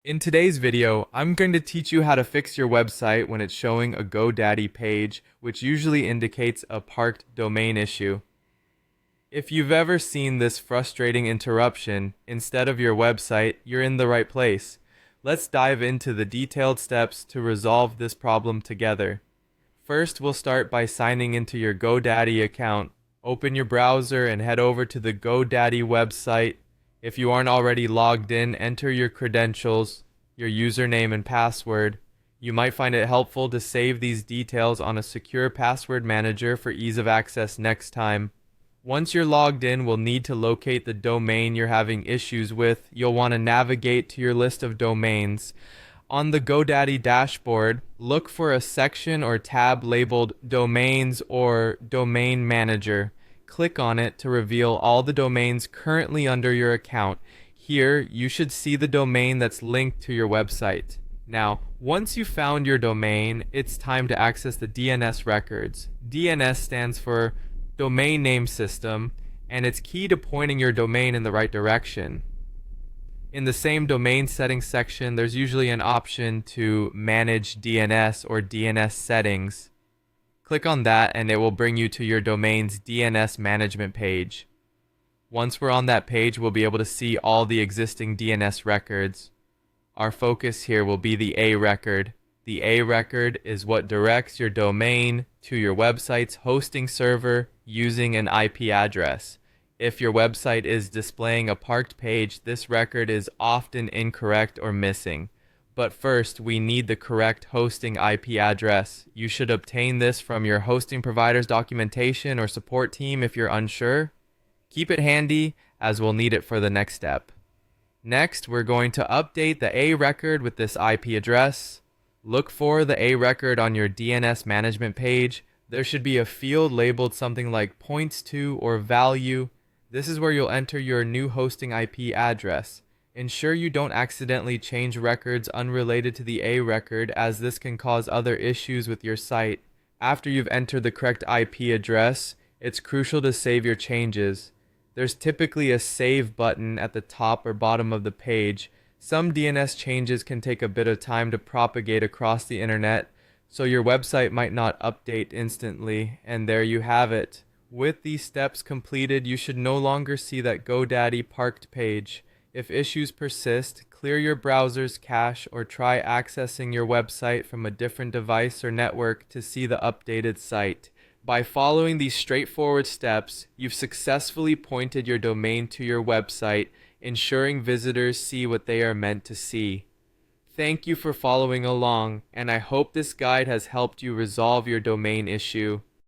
In today's video, I'm going to teach you how to fix your website when it's showing a GoDaddy page, which usually indicates a parked domain issue. If you've ever seen this frustrating interruption instead of your website, you're in the right place. Let's dive into the detailed steps to resolve this problem together. First, we'll start by signing into your GoDaddy account. Open your browser and head over to the GoDaddy website. If you aren't already logged in, enter your credentials, your username and password. You might find it helpful to save these details on a secure password manager for ease of access next time. Once you're logged in, we'll need to locate the domain you're having issues with. You'll want to navigate to your list of domains. On the GoDaddy dashboard, look for a section or tab labeled Domains or Domain Manager. Click on it to reveal all the domains currently under your account. Here, you should see the domain that's linked to your website. Now, once you've found your domain, it's time to access the DNS records. DNS stands for Domain Name System, and it's key to pointing your domain in the right direction. In the same domain settings section, there's usually an option to manage DNS or DNS settings. Click on that and it will bring you to your domain's DNS management page. Once we're on that page, we'll be able to see all the existing DNS records. Our focus here will be the A record. The A record is what directs your domain to your website's hosting server using an IP address. If your website is displaying a parked page, this record is often incorrect or missing. But first, we need the correct hosting IP address. You should obtain this from your hosting provider's documentation or support team if you're unsure. Keep it handy, as we'll need it for the next step. Next, we're going to update the A record with this IP address. Look for the A record on your DNS management page. There should be a field labeled something like points to or value. This is where you'll enter your new hosting IP address. Ensure you don't accidentally change records unrelated to the A record, as this can cause other issues with your site. After you've entered the correct IP address, it's crucial to save your changes. There's typically a save button at the top or bottom of the page. Some DNS changes can take a bit of time to propagate across the internet, so your website might not update instantly, and there you have it. With these steps completed, you should no longer see that GoDaddy parked page. If issues persist, clear your browser's cache or try accessing your website from a different device or network to see the updated site. By following these straightforward steps, you've successfully pointed your domain to your website, ensuring visitors see what they are meant to see. Thank you for following along, and I hope this guide has helped you resolve your domain issue.